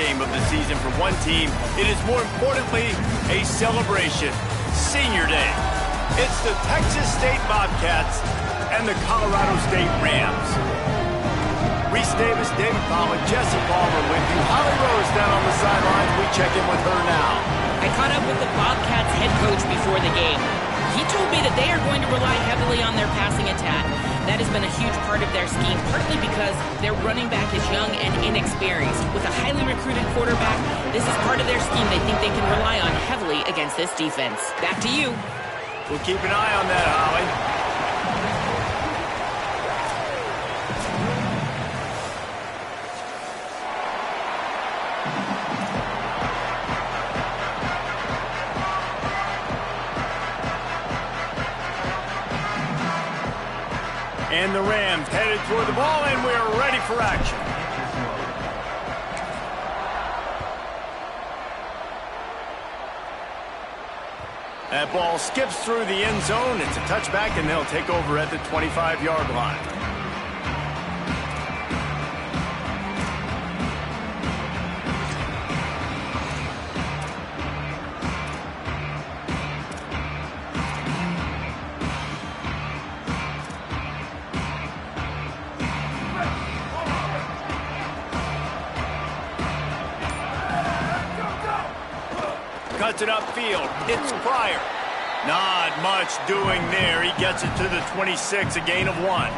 game of the season for one team. It is more importantly a celebration. Senior Day. It's the Texas State Bobcats and the Colorado State Rams. Reese Davis, David Pollack, Jesse Palmer with you. Holly Rose down on the sidelines. We check in with her now. I caught up with the Bobcats head coach before the game. He told me that they are going to rely heavily on their passing attack. That has been a huge part of their scheme, partly because their running back is young and inexperienced. With a highly recruited quarterback, this is part of their scheme they think they can rely on heavily against this defense. Back to you. We'll keep an eye on that, Holly. And the Rams headed toward the ball, and we're ready for action. That ball skips through the end zone. It's a touchback, and they'll take over at the 25-yard line. Cuts it upfield. It's Pryor. Not much doing there. He gets it to the 26, a gain of 1.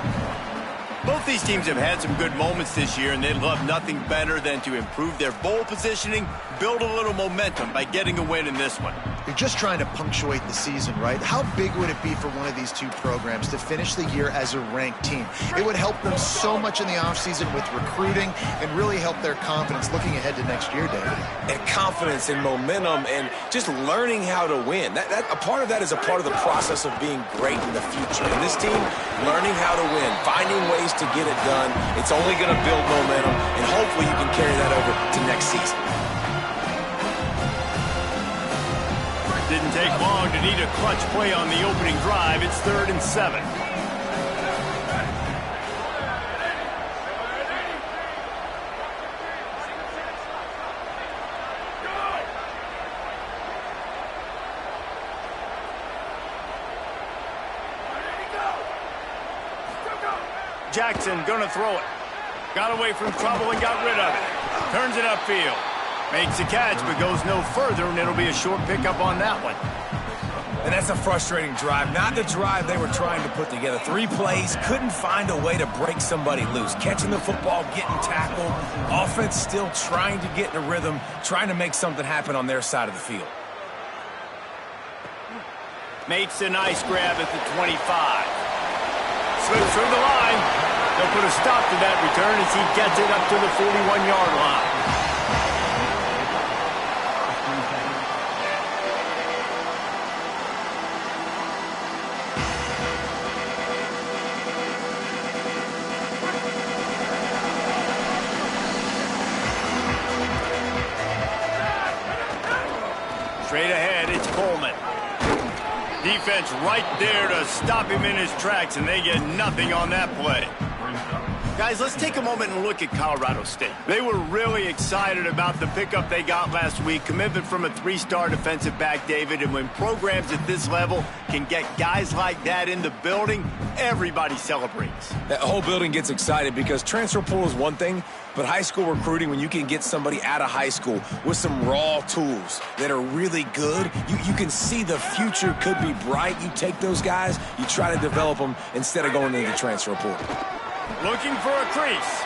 Both these teams have had some good moments this year, and they'd love nothing better than to improve their bowl positioning, build a little momentum by getting a win in this one. You're just trying to punctuate the season, right? How big would it be for one of these two programs to finish the year as a ranked team? It would help them so much in the offseason with recruiting and really help their confidence looking ahead to next year, David. And confidence and momentum and just learning how to win. A part of that is a part of the process of being great in the future. And this team, learning how to win, finding ways to get it done. It's only going to build momentum, and hopefully you can carry that over to next season. Didn't take long to need a clutch play on the opening drive. It's 3rd and 7. Jackson gonna throw it. Got away from trouble and got rid of it. Turns it upfield. Makes a catch, but goes no further, and it'll be a short pickup on that one. And that's a frustrating drive. Not the drive they were trying to put together. 3 plays, couldn't find a way to break somebody loose. Catching the football, getting tackled. Offense still trying to get in a rhythm, trying to make something happen on their side of the field. Makes a nice grab at the 25. Slips through the line. They'll put a stop to that return as he gets it up to the 41-yard line. Straight ahead, it's Coleman. Defense right there to stop him in his tracks, and they get nothing on that play. Guys, let's take a moment and look at Colorado State. They were really excited about the pickup they got last week, commitment from a 3-star defensive back, David, and when programs at this level can get guys like that in the building, everybody celebrates. That whole building gets excited because transfer portal is one thing, but high school recruiting, when you can get somebody out of high school with some raw tools that are really good, you can see the future could be bright. You take those guys, you try to develop them instead of going into the transfer portal. Looking for a crease.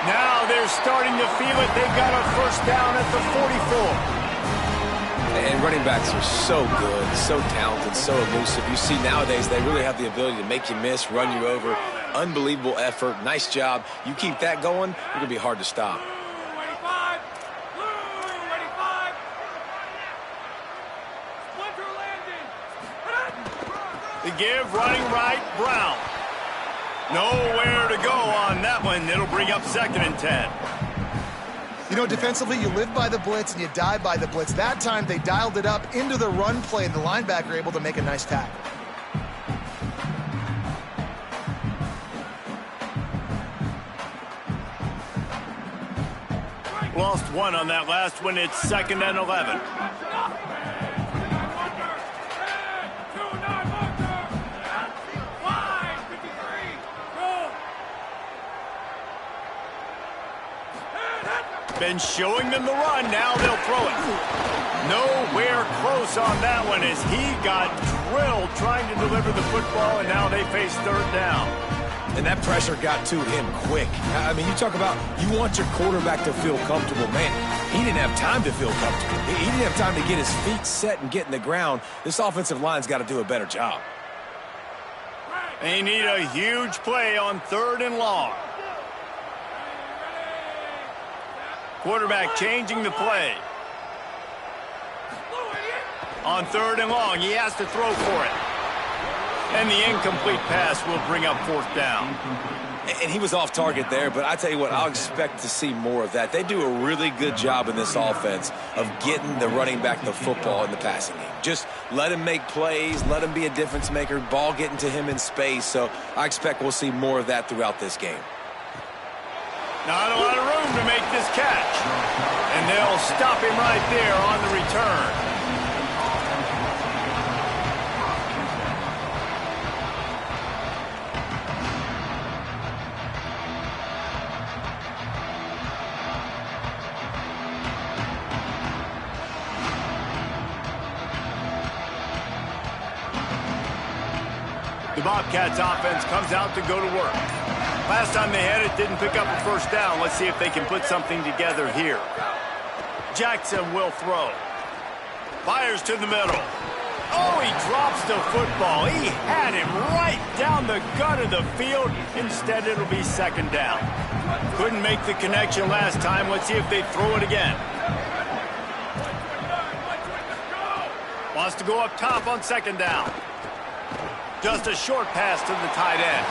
Now they're starting to feel it. They've got a first down at the 44. And running backs are so good, so talented, so elusive. You see nowadays they really have the ability to make you miss, run you over. Unbelievable effort. Nice job. You keep that going, it's going to be hard to stop. The give, running right, Brown. Nowhere to go on that one. It'll bring up 2nd and 10. You know, defensively, you live by the blitz and you die by the blitz. That time, they dialed it up into the run play, and the linebacker able to make a nice tackle. Lost one on that last one. It's 2nd and 11. Been showing them the run. Now they'll throw it. Nowhere close on that one as he got drilled trying to deliver the football, and now they face 3rd down. And that pressure got to him quick. I mean, you talk about you want your quarterback to feel comfortable. Man, he didn't have time to feel comfortable. He didn't have time to get his feet set and get in the ground. This offensive line's got to do a better job. They need a huge play on 3rd and long. Quarterback changing the play. On 3rd and long, he has to throw for it. And the incomplete pass will bring up 4th down. And he was off target there, but I tell you what, I'll expect to see more of that. They do a really good job in this offense of getting the running back the football in the passing game. Just let him make plays, let him be a difference maker, ball getting to him in space. So I expect we'll see more of that throughout this game. Not a lot of room to make this catch. And they'll stop him right there on the return. The Bobcats offense comes out to go to work. Last time they had it, didn't pick up a 1st down. Let's see if they can put something together here. Jackson will throw. Fires to the middle. Oh, he drops the football. He had him right down the gut of the field. Instead, it'll be 2nd down. Couldn't make the connection last time. Let's see if they throw it again. Wants to go up top on 2nd down. Just a short pass to the tight end.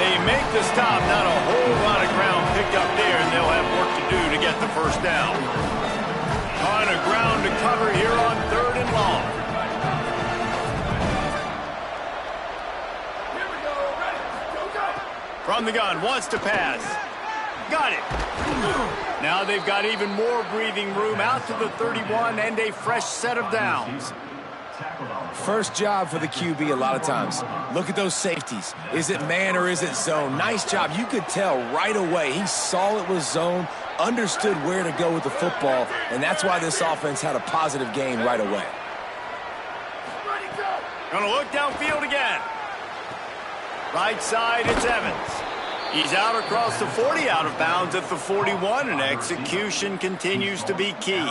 They make the stop, not a whole lot of ground picked up there, and they'll have work to do to get the 1st down. Ton of ground to cover here on 3rd and long. From the gun, wants to pass. Got it. Now they've got even more breathing room out to the 31 and a fresh set of downs. First job for the QB a lot of times. Look at those safeties. Is it man or is it zone? Nice job. You could tell right away. He saw it was zone, understood where to go with the football, and that's why this offense had a positive gain right away. Gonna look downfield again. Right side, it's Evans. He's out across the 40, out of bounds at the 41, and execution continues to be key.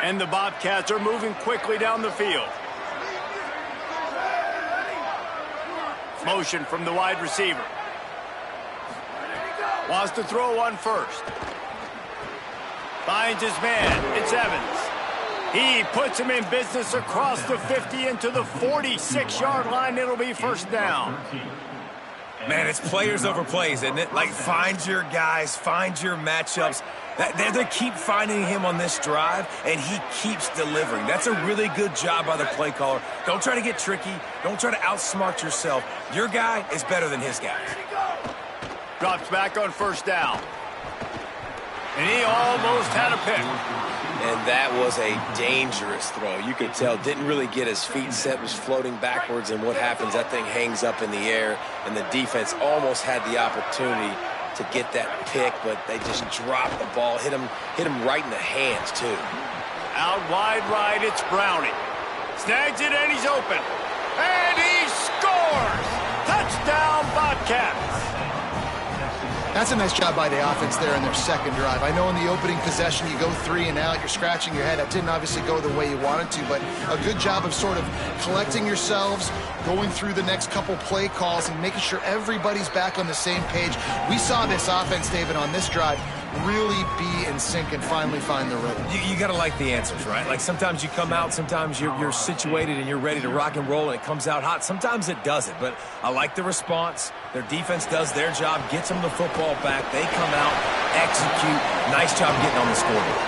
And the Bobcats are moving quickly down the field. Motion from the wide receiver. Wants to throw on 1st. Finds his man. It's Evans. He puts him in business across the 50 into the 46-yard line. It'll be 1st down. Man, it's players over plays, isn't it? Like, find your guys, find your matchups. They keep finding him on this drive, and he keeps delivering. That's a really good job by the play caller. Don't try to get tricky. Don't try to outsmart yourself. Your guy is better than his guys. Drops back on 1st down. And he almost had a pick. And that was a dangerous throw. You could tell, didn't really get his feet set, was floating backwards, and what happens, that thing hangs up in the air, and the defense almost had the opportunity to get that pick, but they just dropped the ball, hit him right in the hands, too. Out wide right, it's Browning. Snags it, and he's open. And he scores! Touchdown, Bobcats! That's a nice job by the offense there in their 2nd drive. I know in the opening possession you go 3 and out, you're scratching your head. That didn't obviously go the way you wanted to, but a good job of sort of collecting yourselves, going through the next couple play calls and making sure everybody's back on the same page. We saw this offense, David, on this drive really be in sync and finally find the rhythm. You got to like the answers, right? Like sometimes you come out, sometimes you're situated and you're ready to rock and roll and it comes out hot. Sometimes it doesn't, but I like the response. Their defense does their job, gets them the football back. They come out, execute. Nice job getting on the scoreboard.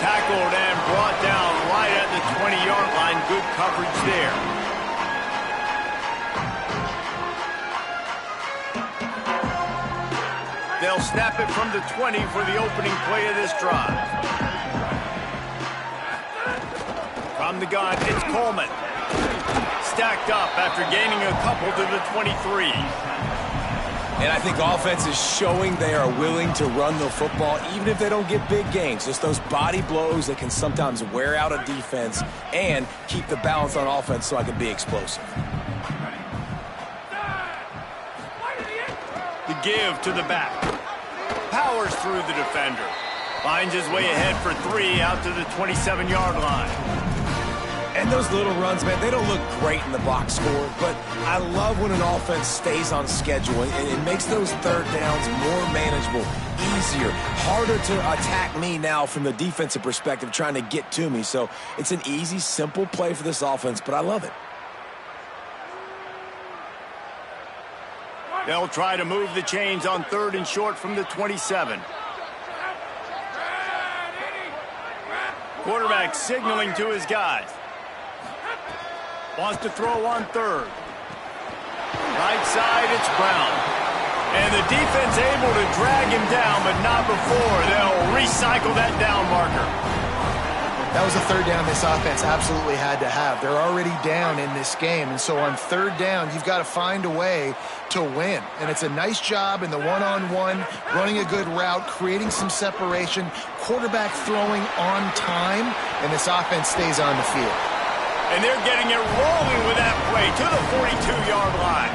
Tackled and brought down right at the 20-yard line. Good coverage there. They'll snap it from the 20 for the opening play of this drive. From the gun, it's Coleman. Stacked up after gaining a couple to the 23. And I think offense is showing they are willing to run the football, even if they don't get big gains. Just those body blows that can sometimes wear out a defense and keep the balance on offense so I can be explosive. The give to the back. Powers through the defender. Finds his way ahead for 3 out to the 27-yard line. And those little runs, man, they don't look great in the box score, but I love when an offense stays on schedule and it makes those third downs more manageable, easier, harder to attack me now from the defensive perspective trying to get to me. So it's an easy, simple play for this offense, but I love it. They'll try to move the chains on 3rd and short from the 27. Quarterback signaling to his guys. Wants to throw on 3rd. Right side, it's Brown. And the defense able to drag him down, but not before they'll recycle that down marker. That was a 3rd down this offense absolutely had to have. They're already down in this game, and so on 3rd down, you've got to find a way to win. And it's a nice job in the one-on-one, running a good route, creating some separation, quarterback throwing on time, and this offense stays on the field. And they're getting it rolling with that play to the 42-yard line.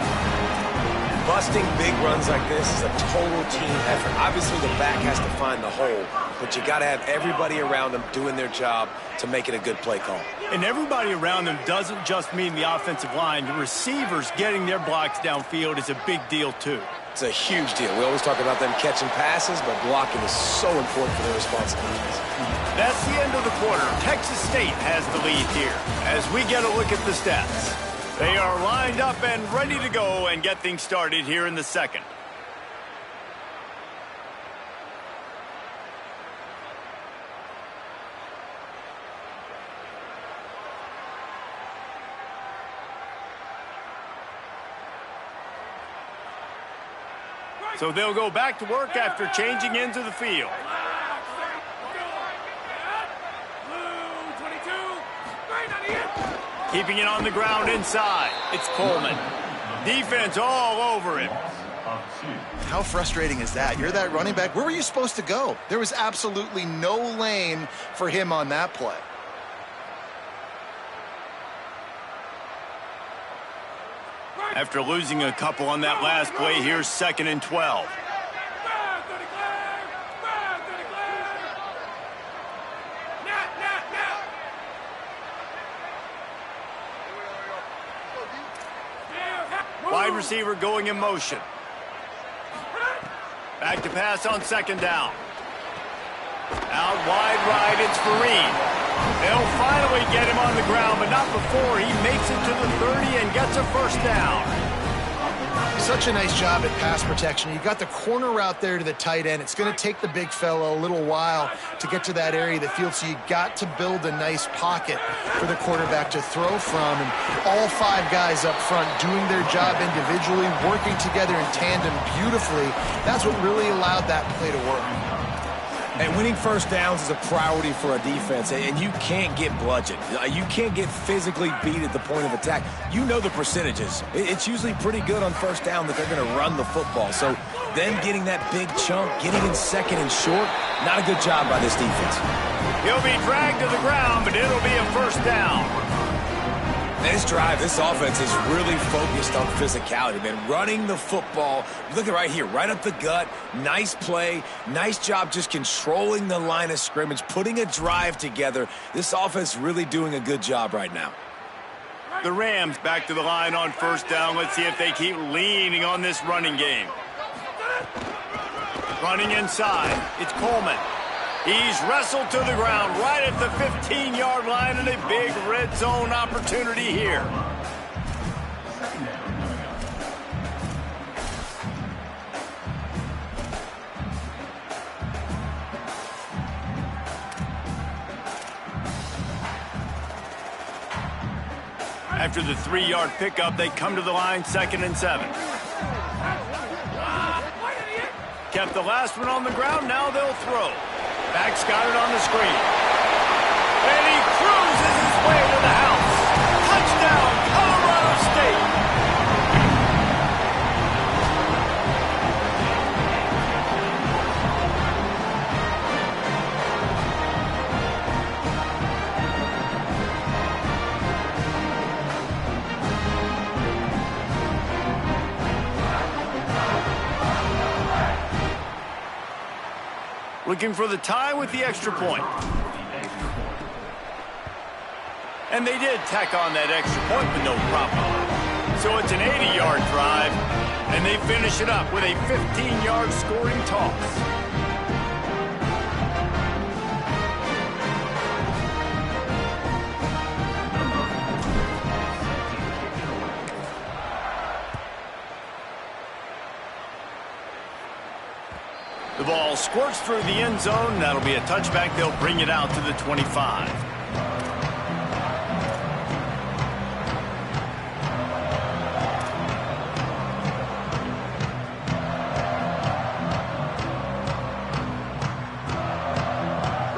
Busting big runs like this is a total team effort. Obviously, the back has to find the hole, but you got to have everybody around them doing their job to make it a good play call. And everybody around them doesn't just mean the offensive line. The receivers getting their blocks downfield is a big deal, too. It's a huge deal. We always talk about them catching passes, but blocking is so important for their responsibilities. That's the end of the quarter. Texas State has the lead here as we get a look at the stats. They are lined up and ready to go and get things started here in the second. So they'll go back to work after changing into the field. Keeping it on the ground inside. It's Coleman. Defense all over him. How frustrating is that? You're that running back. Where were you supposed to go? There was absolutely no lane for him on that play. After losing a couple on that last play, here's 2nd and 12. Wide receiver going in motion. Back to pass on 2nd down. Out wide right, it's Fareed. They'll finally get him on the ground, but not before he makes it to the 30 and gets a 1st down. Such a nice job at pass protection. You got the corner route there to the tight end. It's going to take the big fella a little while to get to that area of the field, so you got to build a nice pocket for the quarterback to throw from. And all 5 guys up front doing their job individually, working together in tandem beautifully. That's what really allowed that play to work. And winning 1st downs is a priority for a defense, and you can't get bludgeoned. You can't get physically beat at the point of attack. You know the percentages. It's usually pretty good on 1st down that they're going to run the football. So then getting that big chunk, getting in 2nd and short, not a good job by this defense. He'll be dragged to the ground, but it'll be a 1st down. This drive, this offense is really focused on physicality, man. Running the football, look at right here, right up the gut. Nice play, nice job just controlling the line of scrimmage, putting a drive together. This offense really doing a good job right now. The Rams back to the line on 1st down. Let's see if they keep leaning on this running game. Running inside, it's Coleman. He's wrestled to the ground right at the 15-yard line, and a big red zone opportunity here. After the 3-yard pickup, they come to the line 2nd and 7. kept the last one on the ground. Now they'll throw. Back's got it on the screen. And he cruises his way to the house. Touchdown, Colorado State. Looking for the tie with the extra point. And they did tack on that extra point with no problem. So it's an 80-yard drive, and they finish it up with a 15-yard scoring toss. The ball squirts through the end zone. That'll be a touchback. They'll bring it out to the 25.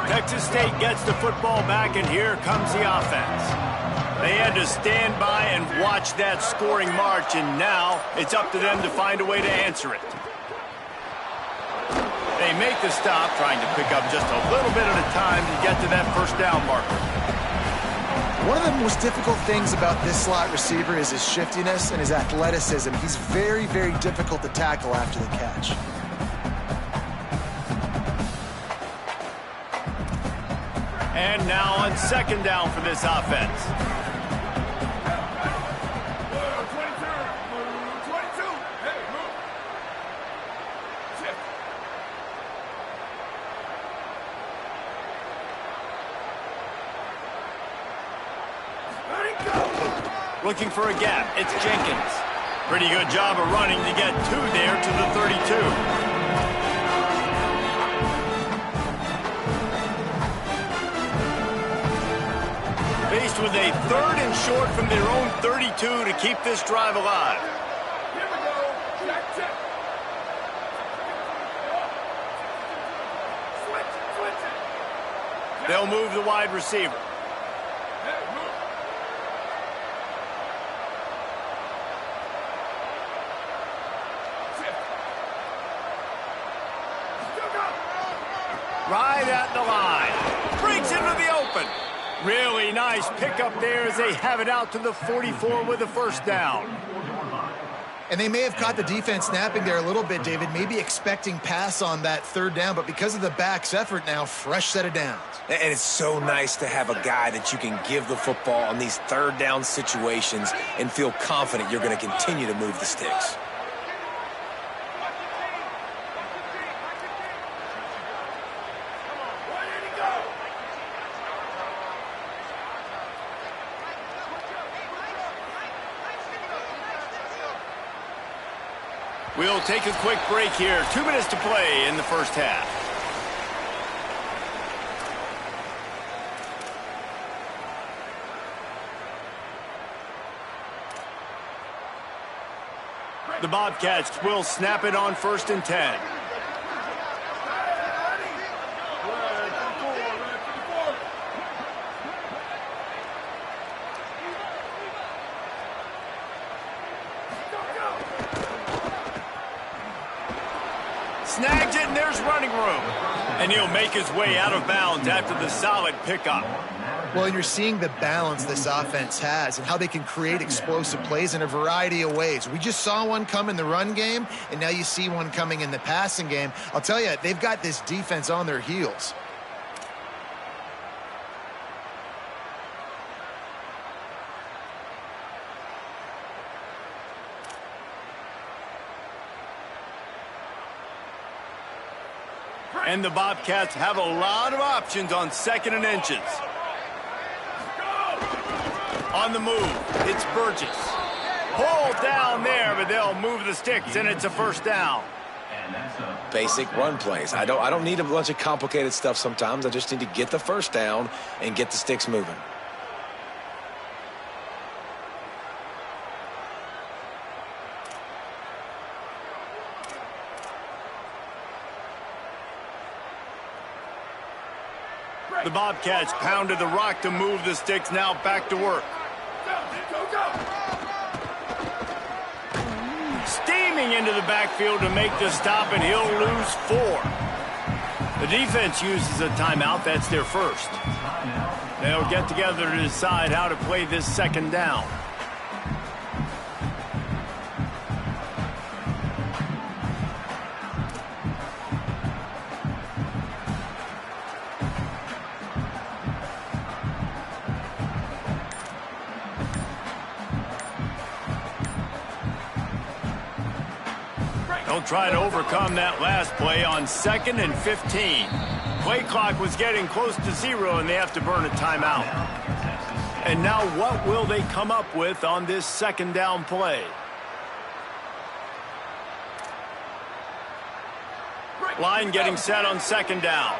Texas State gets the football back, and here comes the offense. They had to stand by and watch that scoring march, and now it's up to them to find a way to answer it. They make the stop, trying to pick up just a little bit at a time to get to that first down marker. One of the most difficult things about this slot receiver is his shiftiness and his athleticism. He's very, very difficult to tackle after the catch. And now on second down for this offense. Looking for a gap, it's Jenkins. Pretty good job of running to get two there to the 32. Faced with a third and short from their own 32 to keep this drive alive. Here we go. Check. Switch it. They'll move the wide receiver. Right at the line. Breaks into the open. Really nice pickup there as they have it out to the 44 with a first down. And they may have caught the defense napping there a little bit, David, maybe expecting pass on that third down, but because of the back's effort now, fresh set of downs. And it's so nice to have a guy that you can give the football on these third down situations and feel confident you're going to continue to move the sticks. We'll take a quick break here. 2 minutes to play in the first half. The Bobcats will snap it on 1st and 10. Snags it, and there's running room. And he'll make his way out of bounds after the solid pickup. Well, and you're seeing the balance this offense has and how they can create explosive plays in a variety of ways. We just saw one come in the run game, and now you see one coming in the passing game. I'll tell you, they've got this defense on their heels. And the Bobcats have a lot of options on 2nd and inches. On the move, it's Burgess. Pulled down there, but they'll move the sticks, and it's a first down. Basic run plays. I don't need a bunch of complicated stuff sometimes. I just need to get the first down and get the sticks moving. The Bobcats pounded the rock to move the sticks, now back to work. Steaming into the backfield to make the stop, and he'll lose 4. The defense uses a timeout. That's their first. They'll get together to decide how to play this second down. They'll try to overcome that last play on 2nd and 15. Play clock was getting close to 0, and they have to burn a timeout. And now what will they come up with on this second down play? Line getting set on second down.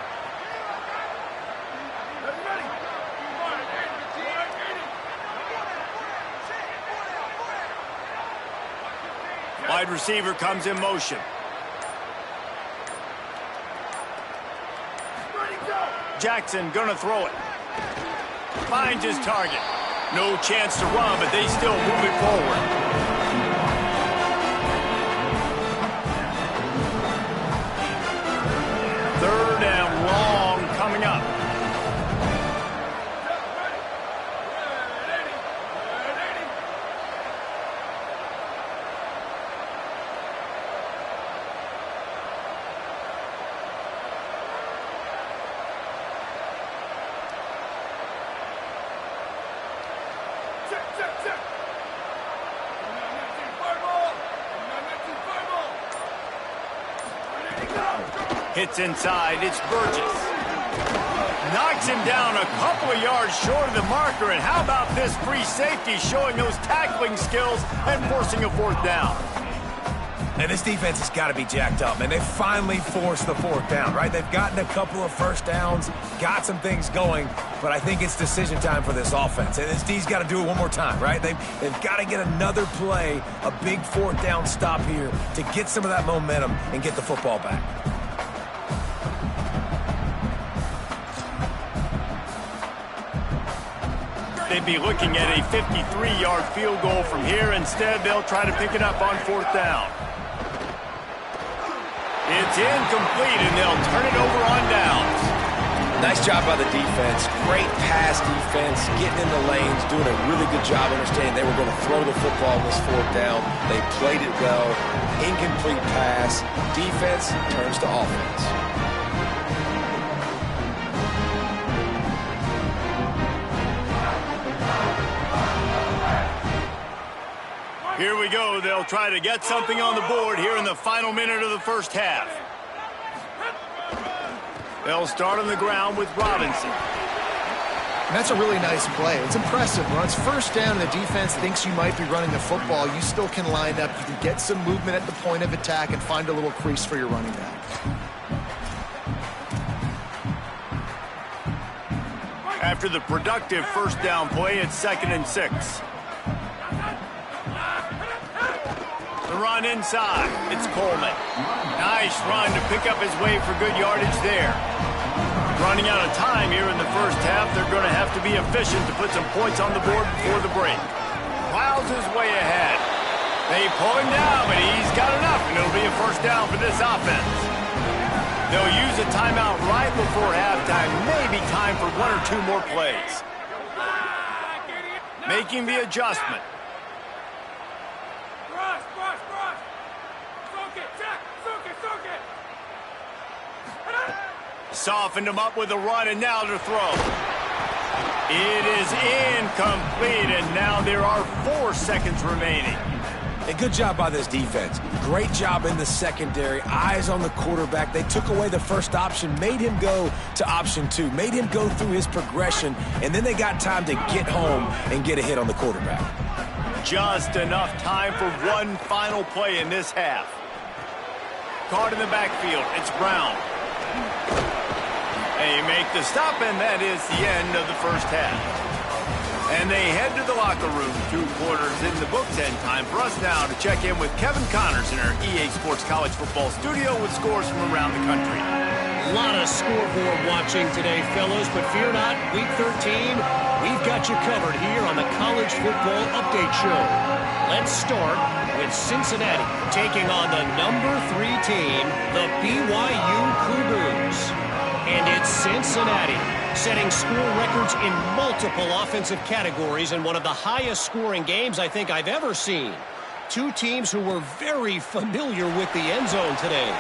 Wide receiver comes in motion. Jackson gonna throw it. Finds his target. No chance to run, but they still move it forward. Third and long coming up. Hits inside, it's Burgess. Knocks him down a couple of yards short of the marker, and how about this free safety showing those tackling skills and forcing a 4th down. And this defense has got to be jacked up, man. They finally forced the 4th down, right? They've gotten a couple of first downs, got some things going, but I think it's decision time for this offense. And this D's got to do it one more time, right? They've got to get another play, a big 4th down stop here to get some of that momentum and get the football back. They'd be looking at a 53-yard field goal from here. Instead, they'll try to pick it up on 4th down. It's incomplete, and they'll turn it over on downs. Nice job by the defense. Great pass defense, getting in the lanes, doing a really good job understanding they were going to throw the football on this 4th down. They played it well. Incomplete pass. Defense turns to offense. Here we go. They'll try to get something on the board here in the final minute of the first half. They'll start on the ground with Robinson. And that's a really nice play. It's impressive. When it's first down and the defense thinks you might be running the football, you still can line up. You can get some movement at the point of attack and find a little crease for your running back. After the productive first down play, it's 2nd and 6. The run inside. It's Coleman. Nice run to pick up his way for good yardage there. Running out of time here in the first half. They're going to have to be efficient to put some points on the board before the break. Plows his way ahead. They pull him down, but he's got enough, and it'll be a first down for this offense. They'll use a timeout right before halftime. Maybe time for 1 or 2 more plays. Making the adjustment. Softened him up with a run, and now to throw. It is incomplete, and now there are 4 seconds remaining. A good job by this defense. Great job in the secondary. Eyes on the quarterback. They took away the first option, made him go to option 2, made him go through his progression, and then they got time to get home and get a hit on the quarterback. Just enough time for one final play in this half. Caught in the backfield. It's Brown. They make the stop, and that is the end of the first half. And they head to the locker room. 2 quarters in the books, and time for us now to check in with Kevin Connors in our EA Sports College Football studio with scores from around the country. A lot of scoreboard watching today, fellas, but fear not, Week 13, we've got you covered here on the College Football Update Show. Let's start with Cincinnati taking on the number 3 team, the BYU Cougars. And it's Cincinnati setting score records in multiple offensive categories in one of the highest scoring games I think I've ever seen. Two teams who were very familiar with the end zone today.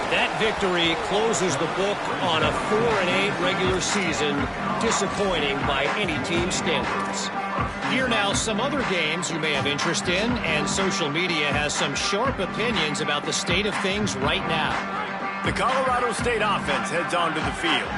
That victory closes the book on a 4-8 regular season, disappointing by any team standards. Here now, some other games you may have interest in, and social media has some sharp opinions about the state of things right now. The Colorado State offense heads onto the field.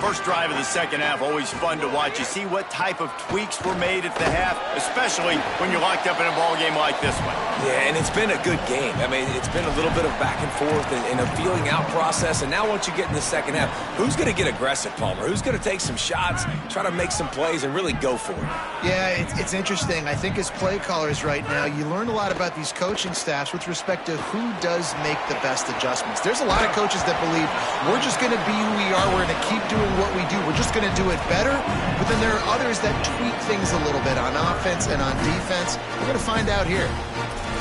First drive of the second half, always fun to watch. You see what type of tweaks were made at the half, especially when you're locked up in a ball game like this one. Yeah, and it's been a good game. I mean, it's been a little bit of back and forth and a feeling out process. And now once you get in the second half, who's going to get aggressive, Palmer? Who's going to take some shots, try to make some plays, and really go for it? Yeah, it's interesting. I think as play callers right now, you learn a lot about these coaching staffs with respect to who does make the best adjustments. There's a lot of coaches that believe we're just going to be who we are. We're going to keep doing what we do. We're just going to do it better. But then there are others that tweak things a little bit on offense and on defense. We're going to find out here.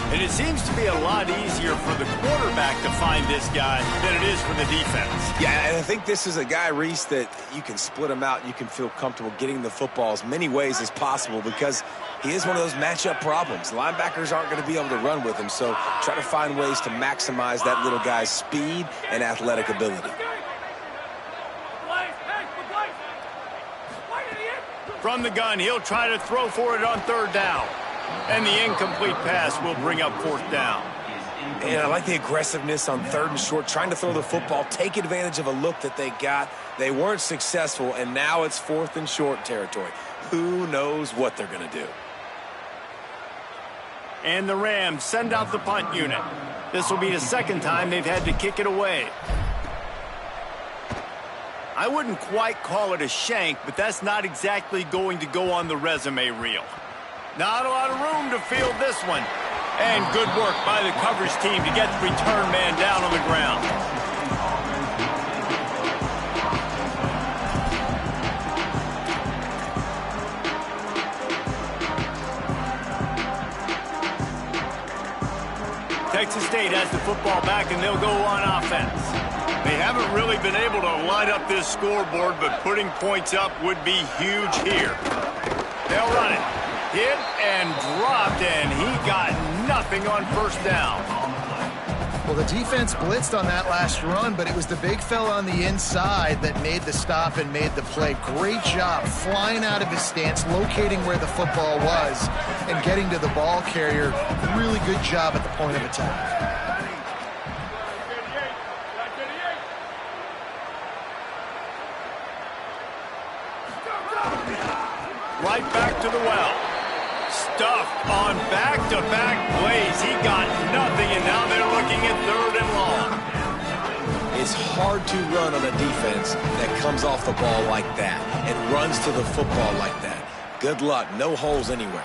And it seems to be a lot easier for the quarterback to find this guy than it is for the defense. Yeah, and I think this is a guy, Reese, that you can split him out. You can feel comfortable getting the football as many ways as possible because he is one of those matchup problems. Linebackers aren't going to be able to run with him, so try to find ways to maximize that little guy's speed and athletic ability. From the gun, he'll try to throw for it on third down. And the incomplete pass will bring up fourth down. And I like the aggressiveness on third and short, trying to throw the football, take advantage of a look that they got. They weren't successful, and now it's fourth and short territory. Who knows what they're going to do? And the Rams send out the punt unit. This will be the second time they've had to kick it away. I wouldn't quite call it a shank, but that's not exactly going to go on the resume reel. Not a lot of room to field this one. And good work by the coverage team to get the return man down on the ground. Texas State has the football back, and they'll go on offense. They haven't really been able to light up this scoreboard, but putting points up would be huge here. They'll run it. Hit and dropped, and he got nothing on first down. Well, the defense blitzed on that last run, but it was the big fella on the inside that made the stop and made the play. Great job flying out of his stance, locating where the football was, and getting to the ball carrier. Really good job at the point of attack. Right back to the well. Stuffed on back-to-back plays. He got nothing, and now they're looking at third and long. It's hard to run on a defense that comes off the ball like that and runs to the football like that. Good luck. No holes anywhere.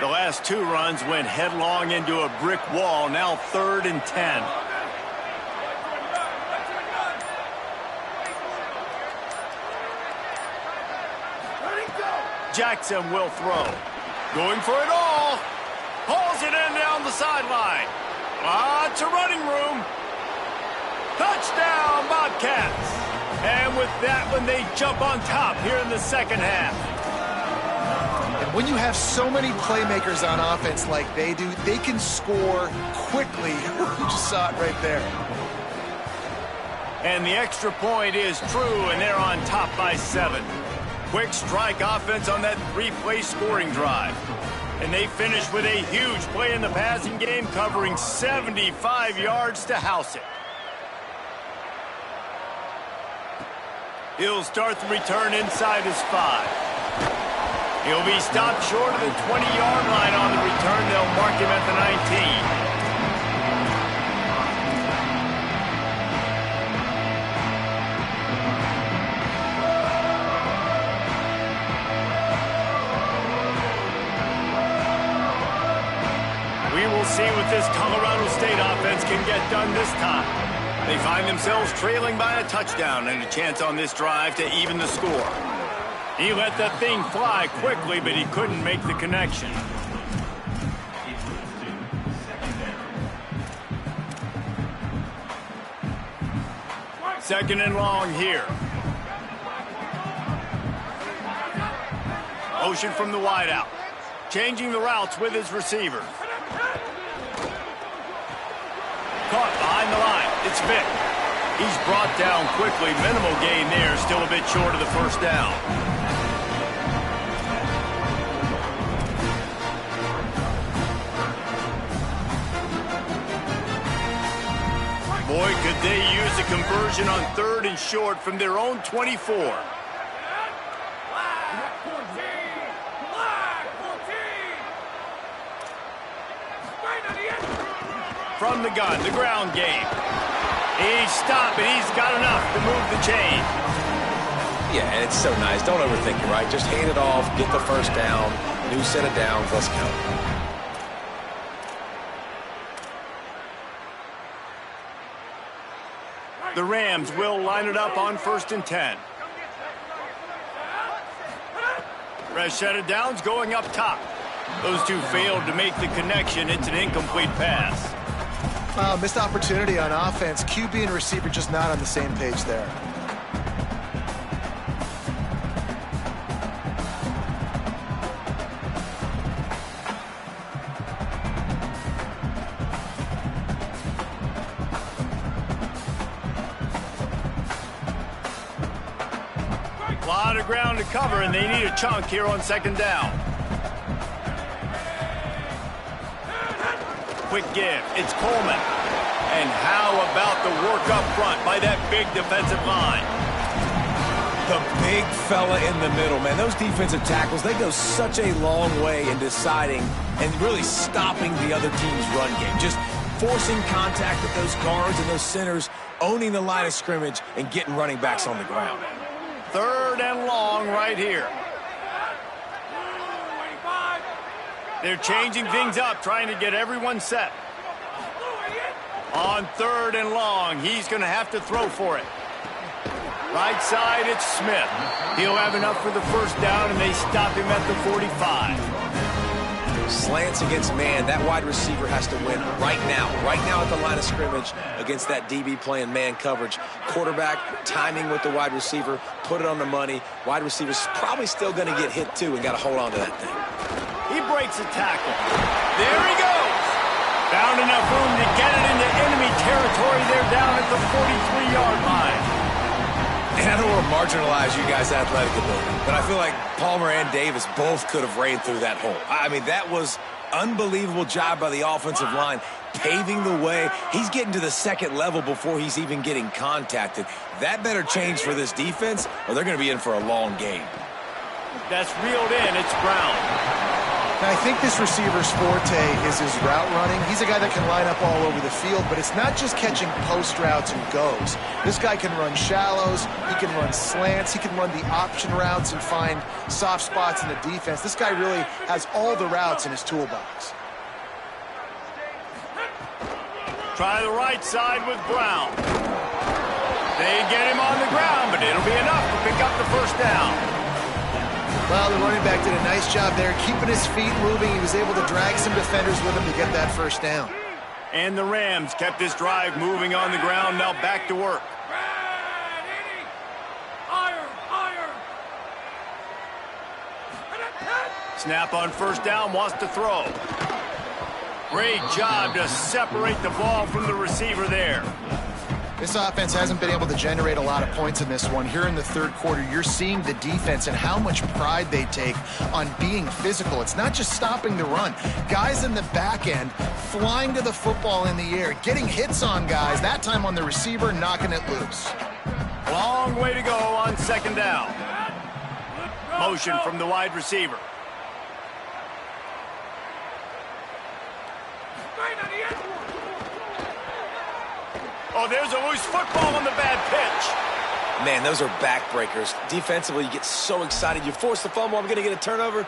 The last two runs went headlong into a brick wall. Now 3rd and 10. Jackson will throw. Going for it all. Pulls it in down the sideline. Lots of running room. Touchdown, Bobcats. And with that one, they jump on top here in the second half. When you have so many playmakers on offense like they do, they can score quickly. You just saw it right there. And the extra point is true, and they're on top by 7. Quick strike offense on that 3-play scoring drive. And they finish with a huge play in the passing game, covering 75 yards to house it. He'll start the return inside his 5. He'll be stopped short of the 20-yard line on the return. They'll mark him at the 19. that done this time. They find themselves trailing by a touchdown and a chance on this drive to even the score. He let that thing fly quickly, but he couldn't make the connection. Second and long here. Motion from the wideout. Changing the routes with his receiver. Caught behind the line. It's Vick. He's brought down quickly. Minimal gain there. Still a bit short of the first down. Boy, could they use a conversion on 3rd and short from their own 24. From the gun, the ground game. He's stopping. He's got enough to move the chain. Yeah, and it's so nice. Don't overthink it, right? Just hand it off, get the first down, new set of downs, let's go. The Rams will line it up on 1st and 10. Fresh set of downs going up top. Those two failed to make the connection. It's an incomplete pass. Missed opportunity on offense. QB and receiver just not on the same page there. A lot of ground to cover, and they need a chunk here on 2nd down. Quick give. It's Coleman. And how about the work up front by that big defensive line? The big fella in the middle, man. Those defensive tackles, they go such a long way in deciding and really stopping the other team's run game. Just forcing contact with those guards and those centers, owning the line of scrimmage, and getting running backs on the ground. 3rd and long right here. They're changing things up, trying to get everyone set. On 3rd and long, he's going to have to throw for it. Right side, it's Smith. He'll have enough for the first down, and they stop him at the 45. Slants against man, that wide receiver has to win right now at the line of scrimmage against that DB playing man coverage. Quarterback, timing with the wide receiver, put it on the money. Wide receiver's probably still going to get hit too and got to hold on to that thing. He breaks a tackle. There he goes. Found enough room to get it into enemy territory. They're down at the 43-yard line. And I don't want to marginalize you guys' athletic ability, but I feel like Palmer and Davis both could have ran through that hole. I mean, that was unbelievable job by the offensive line, paving the way. He's getting to the 2nd level before he's even getting contacted. That better change for this defense, or they're going to be in for a long game. That's reeled in. It's Brown. Now, I think this receiver's forte is his route running. He's a guy that can line up all over the field, but it's not just catching post routes and goes. This guy can run shallows, he can run slants, he can run the option routes and find soft spots in the defense. This guy really has all the routes in his toolbox. Try the right side with Brown. They get him on the ground, but it'll be enough to pick up the first down. Well, the running back did a nice job there, keeping his feet moving. He was able to drag some defenders with him to get that first down. And the Rams kept this drive moving on the ground. Now back to work. Snap on first down, wants to throw. Great job to separate the ball from the receiver there. This offense hasn't been able to generate a lot of points in this one. Here in the 3rd quarter, you're seeing the defense and how much pride they take on being physical. It's not just stopping the run. Guys in the back end flying to the football in the air, getting hits on guys, that time on the receiver, knocking it loose. Long way to go on 2nd down. Motion from the wide receiver. Oh, there's a loose football on the bad pitch. Man, those are backbreakers. Defensively, you get so excited. You force the fumble, I'm going to get a turnover,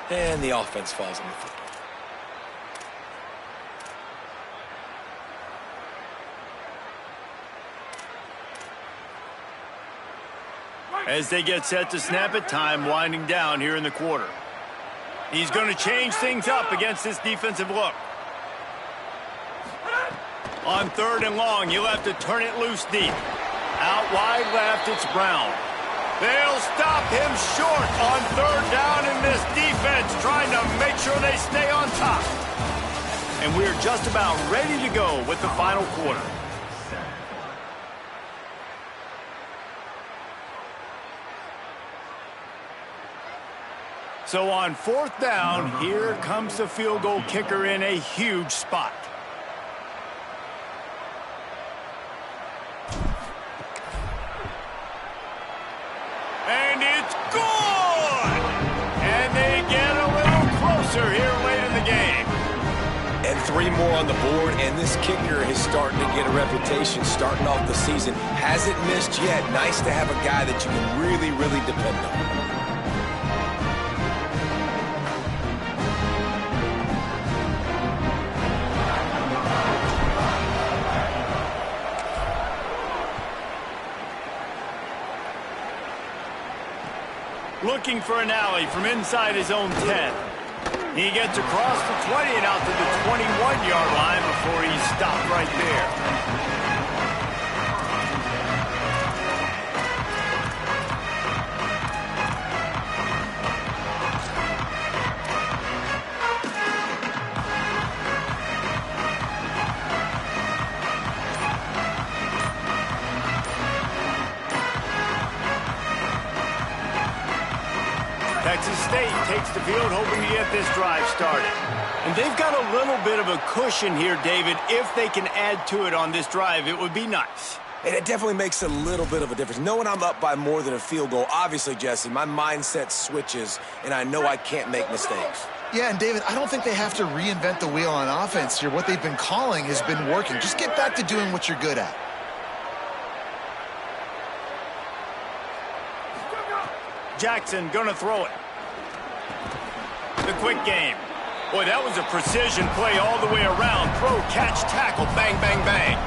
and the offense falls on the football. As they get set to snap it, time winding down here in the quarter. He's going to change things up against this defensive look. On 3rd and long, he'll have to turn it loose deep. Out wide left, it's Brown. They'll stop him short on 3rd down in this defense, trying to make sure they stay on top. And we're just about ready to go with the final quarter. So on 4th down, here comes the field goal kicker in a huge spot. And it's good! And they get a little closer here late in the game. And 3 more on the board, and this kicker is starting to get a reputation starting off the season. Hasn't missed yet. Nice to have a guy that you can really, really depend on. Looking for an alley from inside his own 10. He gets across the 20 and out to the 21-yard line before he's stopped right there. Texas State takes the field hoping to get this drive started. And they've got a little bit of a cushion here, David. If they can add to it on this drive, it would be nice. And it definitely makes a little bit of a difference. Knowing I'm up by more than a field goal, obviously, Jesse, my mindset switches, and I know I can't make mistakes. Yeah, and David, I don't think they have to reinvent the wheel on offense here. What they've been calling has been working. Just get back to doing what you're good at. Jackson gonna throw it. The quick game. Boy, that was a precision play all the way around. Throw, catch, tackle, bang, bang, bang.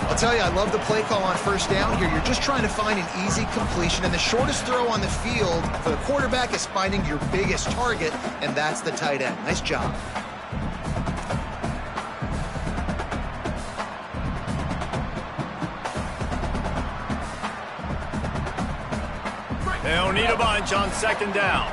I'll tell you, I love the play call on 1st down here. You're just trying to find an easy completion, and the shortest throw on the field for the quarterback is finding your biggest target, and that's the tight end. Nice job. They don't need a bunch on 2nd down.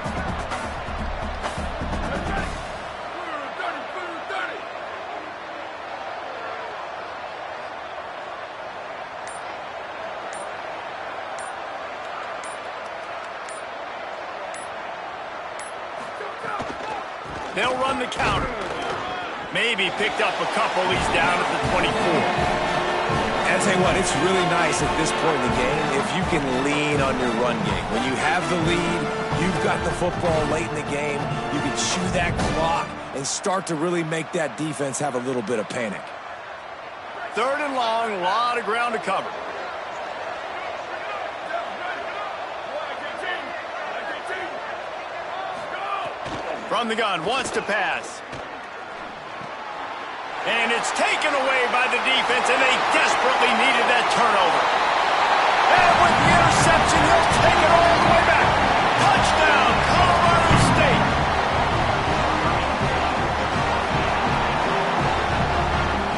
They'll run the counter. Maybe picked up a couple. He's down at the 24. And I'll tell you what, it's really nice at this point in the game if you can lean on your run game. When you have the lead, you've got the football late in the game, you can chew that clock and start to really make that defense have a little bit of panic. 3rd and long, a lot of ground to cover. From the gun, wants to pass. And it's taken away by the defense, and they desperately needed that turnover. And with the interception, he'll take it all the way back. Touchdown, Colorado State.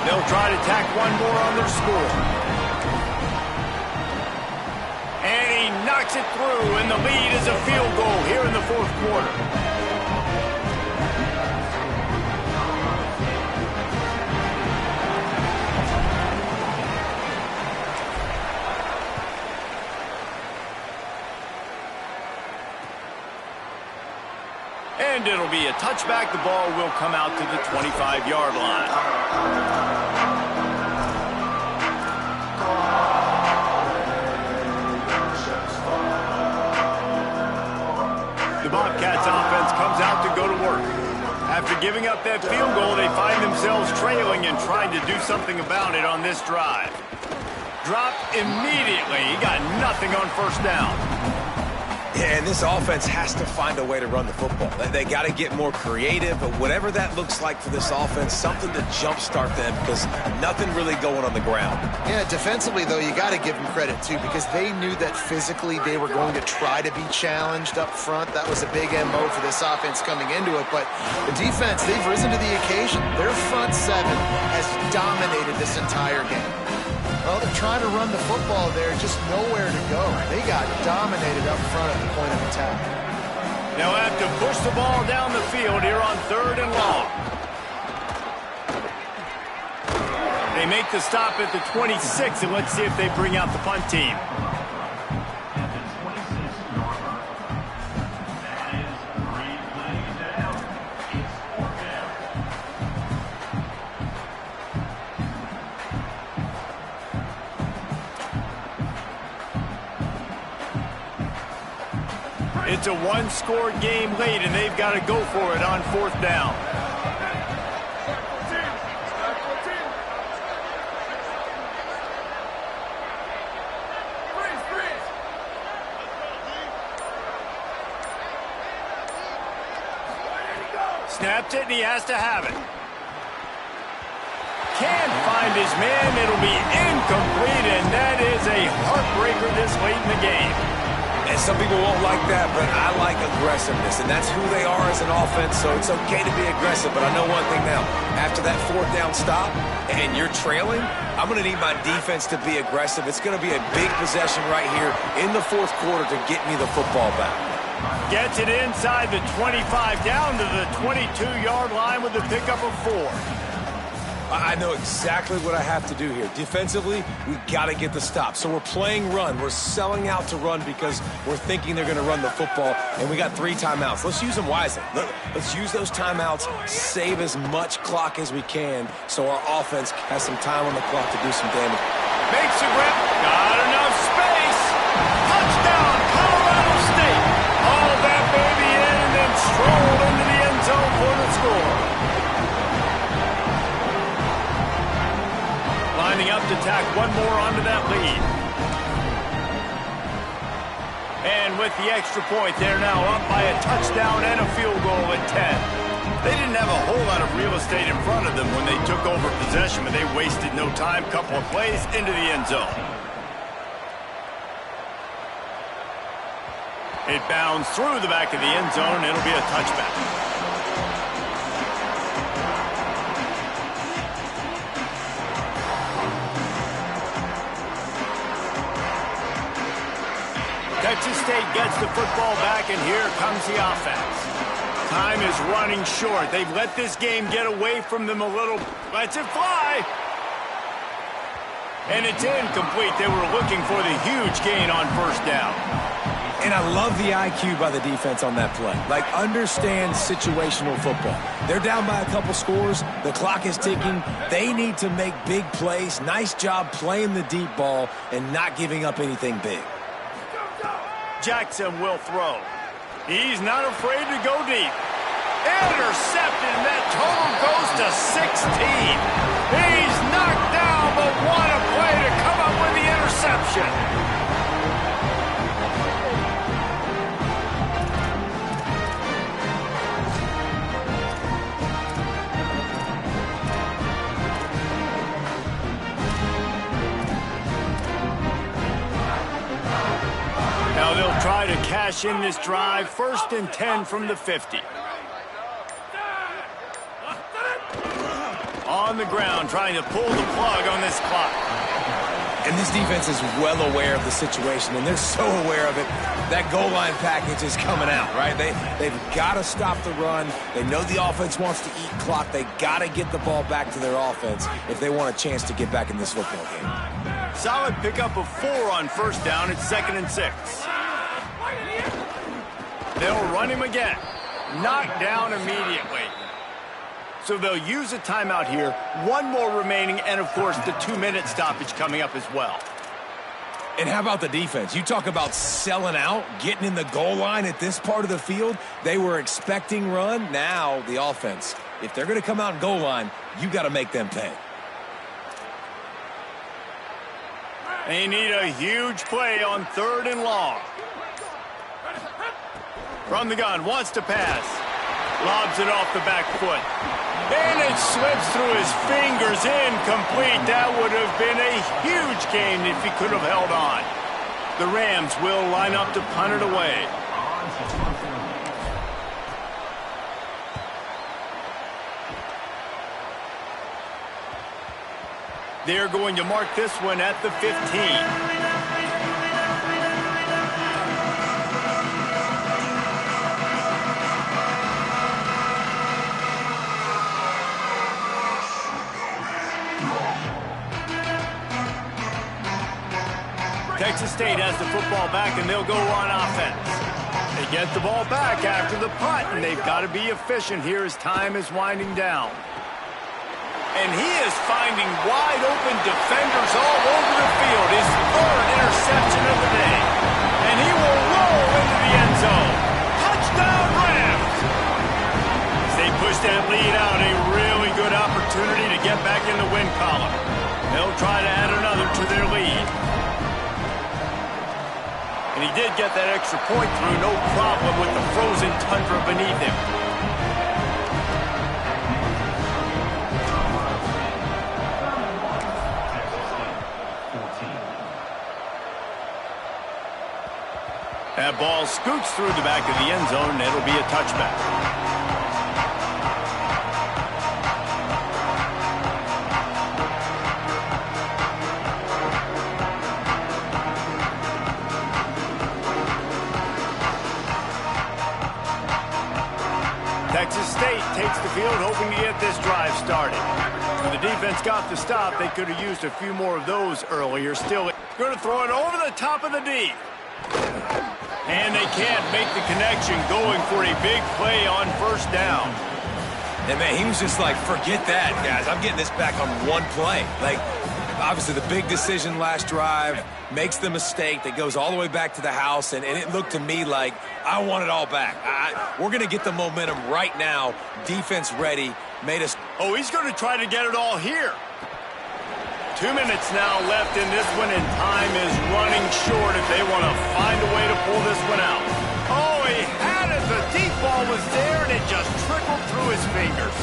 They'll try to tack one more on their score. And he knocks it through, and the lead is a field goal here in the 4th quarter. And it'll be a touchback. The ball will come out to the 25-yard line. The Bobcats offense comes out to go to work. After giving up that field goal, they find themselves trailing and trying to do something about it on this drive. Dropped immediately. He got nothing on 1st down. Yeah, and this offense has to find a way to run the football. They got to get more creative, but whatever that looks like for this offense, something to jumpstart them because nothing really going on the ground. Yeah, defensively, though, you got to give them credit, too, because they knew that physically they were going to try to be challenged up front. That was a big MO for this offense coming into it, but the defense, they've risen to the occasion. Their front seven has dominated this entire game. Well, they're trying to run the football there, just nowhere to go. They got dominated up front at the point of attack. They'll have to push the ball down the field here on 3rd and long. They make the stop at the 26, and let's see if they bring out the punt team. It's a one-score game late, and they've got to go for it on 4th down. Snapped it, and he has to have it. Can't find his man. It'll be incomplete, and that is a heartbreaker this late in the game. And some people won't like that, but I like aggressiveness, and that's who they are as an offense, so it's okay to be aggressive. But I know one thing now. After that 4th down stop and you're trailing, I'm going to need my defense to be aggressive. It's going to be a big possession right here in the 4th quarter to get me the football back. Gets it inside the 25, down to the 22-yard line with the pickup of 4. I know exactly what I have to do here. Defensively, we got to get the stop. So we're playing run. We're selling out to run because we're thinking they're going to run the football, and we got 3 timeouts. Let's use them wisely. Let's use those timeouts, save as much clock as we can so our offense has some time on the clock to do some damage. Makes a grip. Got enough space. Touchdown, Colorado State. All that baby in and then strolled into the end zone for the score. Lining up to tack one more onto that lead. And with the extra point, they're now up by a touchdown and a field goal at 10. They didn't have a whole lot of real estate in front of them when they took over possession, but they wasted no time. Couple of plays into the end zone. It bounds through the back of the end zone. It'll be a touchback. Texas State gets the football back, and here comes the offense. Time is running short. They've let this game get away from them a little. Lets it fly. And it's incomplete. They were looking for the huge gain on 1st down. And I love the IQ by the defense on that play. Like, understand situational football. They're down by a couple scores. The clock is ticking. They need to make big plays. Nice job playing the deep ball and not giving up anything big. Jackson will throw. He's not afraid to go deep. Intercepted, and that total goes to 16. He's knocked down, but what a play to come up with the interception. Now they'll try to cash in this drive. 1st and 10 from the 50. On the ground, trying to pull the plug on this clock. And this defense is well aware of the situation, and they're so aware of it. That goal line package is coming out, right? They've got to stop the run. They know the offense wants to eat clock. They got to get the ball back to their offense if they want a chance to get back in this football game. Solid pickup of 4 on 1st down. It's 2nd and 6. They'll run him again. Knocked down immediately. So they'll use a timeout here. 1 more remaining, and, of course, the 2-minute stoppage coming up as well. And how about the defense? You talk about selling out, getting in the goal line at this part of the field. They were expecting run. Now the offense. If they're going to come out and goal line, you got to make them pay. They need a huge play on 3rd and long. From the gun, wants to pass. Lobs it off the back foot. And it slips through his fingers, incomplete. That would have been a huge gain if he could have held on. The Rams will line up to punt it away. They're going to mark this one at the 15. Texas State has the football back, and they'll go on offense. They get the ball back after the punt, and they've got to be efficient here as time is winding down. And he is finding wide-open defenders all over the field. His third interception of the day. And he will roll into the end zone. Touchdown, Rams! As they push that lead out, a really good opportunity to get back in the win column. They'll try to add another to their lead. And he did get that extra point through, no problem with the frozen tundra beneath him. That ball scoots through the back of the end zone, and it'll be a touchback. Texas State takes the field, hoping to get this drive started. When the defense got the stop, they could have used a few more of those earlier. Still, going to throw it over the top of the D. And they can't make the connection, going for a big play on first down. And, man, he was just like, forget that, guys. I'm getting this back on one play. Like, obviously the big decision last drive, makes the mistake that goes all the way back to the house, and it looked to me like I want it all back. We're going to get the momentum right now. Defense ready. Made us. Oh, he's going to try to get it all here. 2 minutes now left in this one, and time is running short if they want to find a way to pull this one out. Oh, he had it. The deep ball was there, and it just trickled through his fingers.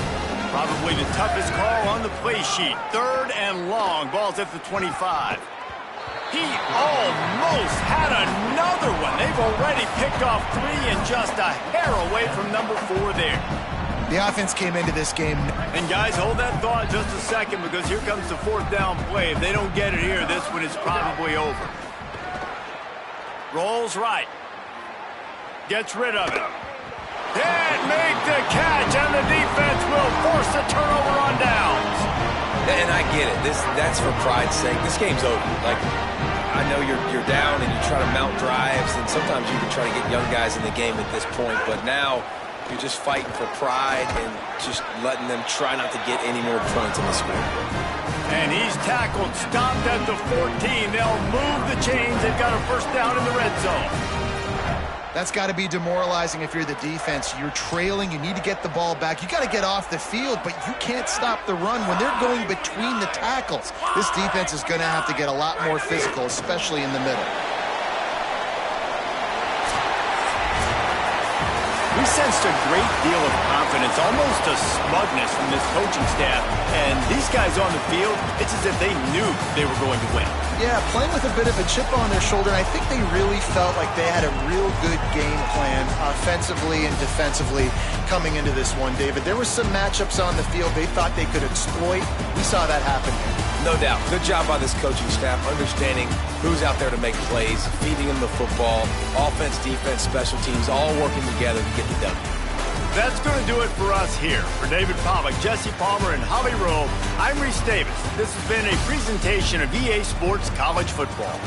Probably the toughest call on the play sheet. 3rd and long. Ball's at the 25. He almost had another one. They've already picked off 3 and just a hair away from number 4 there. The offense came into this game. And guys, hold that thought just a second, because here comes the 4th down play. If they don't get it here, this one is probably over. Rolls right. Gets rid of it. Can't make the catch, and the defense will force a turnover on downs. And I get it. That's for pride's sake. This game's over. Like, I know you're down and you try to mount drives, and sometimes you can try to get young guys in the game at this point, but now you're just fighting for pride and just letting them try not to get any more points on the scoreboard. And he's tackled, stopped at the 14. They'll move the chains. They've got a first down in the red zone. That's got to be demoralizing if you're the defense. You're trailing. You need to get the ball back. You got to get off the field, but you can't stop the run when they're going between the tackles. This defense is going to have to get a lot more physical, especially in the middle. We sensed a great deal of confidence, almost a smugness from this coaching staff. And these guys on the field, it's as if they knew they were going to win. Yeah, playing with a bit of a chip on their shoulder, and I think they really felt like they had a real good game plan offensively and defensively coming into this one, David. There were some matchups on the field they thought they could exploit. We saw that happen here. No doubt. Good job by this coaching staff, understanding who's out there to make plays, feeding them the football, offense, defense, special teams, all working together to get the W. That's going to do it for us here. For David Pollack, Jesse Palmer, and Holly Rowe, I'm Reese Davis. This has been a presentation of EA Sports College Football.